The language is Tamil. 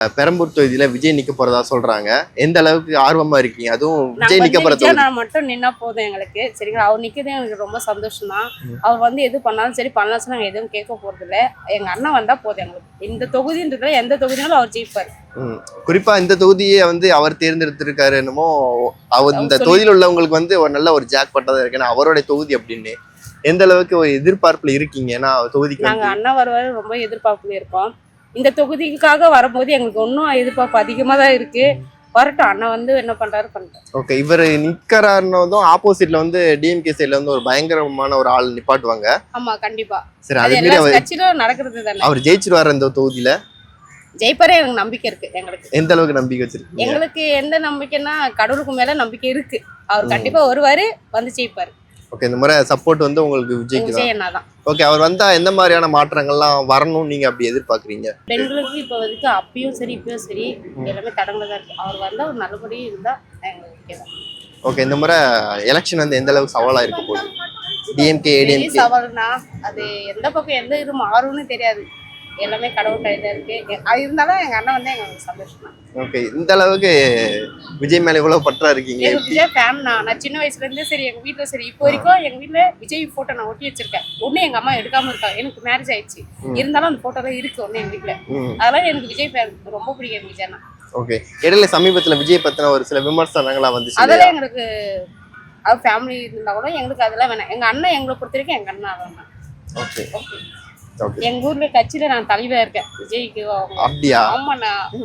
பெரம்பூர் தொகுதியில விஜய் நிக்க போறதா சொல்றாங்க. எந்த அளவுக்கு ஆர்வமா இருக்கீங்க? அதுவும் விஜய் நிக்க போற தொகுதி. நான் மட்டும் நின்னா போதும் எங்களுக்கு. சரிங்களா, அவர் நிற்கிறது எனக்கு ரொம்ப சந்தோஷம் தான். அவர் வந்து எது பண்ணாலும் சரி பண்ணலாம், நாங்கள் எதுவும் கேட்க போறது இல்லை. எங்க அண்ணன் வந்தா போதும் எங்களுக்கு. இந்த தொகுதின்றதுல எந்த தொகுதினாலும் அவர் ஜெயிப்பார். குறிப்பா இந்த தொகுதியை வந்து அவர் தேர்ந்தெடுத்திருக்காரு. என்னமோ அவர் இந்த தொகுதியில் உள்ளவங்களுக்கு வந்து ஒரு நல்ல ஒரு ஜாக் பட்டதா இருக்கு. ஏன்னா அவருடைய தொகுதி அப்படின்னு எந்த அளவுக்கு ஒரு எதிர்பார்ப்புல இருக்கீங்க? ஏன்னா தொகுதிக்கு நாங்க அண்ணன் வருவாரு ரொம்ப எதிர்பார்ப்புல இருக்கோம். இந்த தொகுதிக்காக வரும்போது எங்களுக்கு இன்னும் எதிர்பார்ப்பு அதிகமா தான் இருக்கு. வரட்டும், அண்ணன் வந்து என்ன பண்றாரு பண்றாரு. ஓகே, இவர் நிக்கிறாருன்னதும் ஆப்போசிட்ல வந்து டிஎம்கே சைடுல வந்து ஒரு பயங்கரமான ஒரு ஆள் நிப்பாட்டுவாங்க. ஆமா, கண்டிப்பா. சரி, அது அது எல்லா கட்சியிலும் நடக்கிறது தானே. அவர் ஜெயிச்சிருவாரு இந்த தொகுதியில. ஜெயிப்பாரே எனக்கு நம்பிக்கை இருக்கு. எங்களுக்கு எந்த அளவுக்கு நம்பிக்கை வச்சிருக்கீங்க? எங்களுக்கு எந்த நம்பிக்கைன்னா கடவுளுக்கு மேல நம்பிக்கை இருக்கு. அவர் கண்டிப்பா வருவாரு, வந்து ஜெயிப்பாரு. ஓகே, இந்த முறை சப்போர்ட் வந்து உங்களுக்கு விஜய்க்கு விஜய் அண்ணா தான். ஓகே, அவர் வந்தா எந்த மாதிரியான மாற்றங்கள்லாம் வரணும்னு நீங்க அப்படி எதிர்பார்க்குறீங்க? பெண்களுக்கு இப்போ வரைக்கும் அப்பயும் சரி இப்பயும் சரி எல்லாமே தடங்களை தான் இருக்கு. அவர் வந்தா ஒரு நல்லபடியும் இருந்தா எங்களுக்கு ஓகே தான். ஓகே, இந்த முறை எலெக்ஷன் வந்து எந்த அளவுக்கு சவாலா இருக்க போகுது? டிஎம்கே ஏடிஎம்கே சவால்னா அது எந்த பக்கம் எந்த இது மாறும்னு தெரியாது. எல்லாமே கடவுள் கையில இருக்கு. அது இருந்தாலும் எங்க அண்ணன் வந்து எங்களுக்கு சந்தோஷம் தான். ஓகே, இந்த அளவுக்கு விஜய் மேல இவ்வளவு பற்றா இருக்கீங்க. எங்க விஜய் ஃபேன் நான் சின்ன வயசுல இருந்தே சரி, எங்க வீட்டுல சரி இப்போ வரைக்கும் எங்க வீட்டுல விஜய் போட்டோ நான் ஒட்டி வச்சிருக்கேன். ஒண்ணு எங்க அம்மா எடுக்காம இருக்கா. எனக்கு மேரேஜ் ஆயிடுச்சு, இருந்தாலும் அந்த போட்டோ தான் இருக்கு ஒண்ணு எங்க வீட்டுல. அதனால எனக்கு விஜய் ஃபேன் ரொம்ப பிடிக்கும் விஜய் அண்ணா. ஓகே, இடையில சமீபத்துல விஜய் பத்தின ஒரு சில விமர்சனங்களா வந்துச்சு. அதெல்லாம் எங்களுக்கு அவர் ஃபேமிலி இருந்தா கூட எங்களுக்கு அதெல்லாம் வேணாம். எங்க அண்ணன் எங்களை பொறுத்த வரைக்கும் எங்க அண்ணா வேணாம். Okay okay, okay. எங்க ஊர்ல கட்சியில நான் தலைவா இருக்கேன் விஜய்க்கு. அப்படியா? ஆமாண்ணா,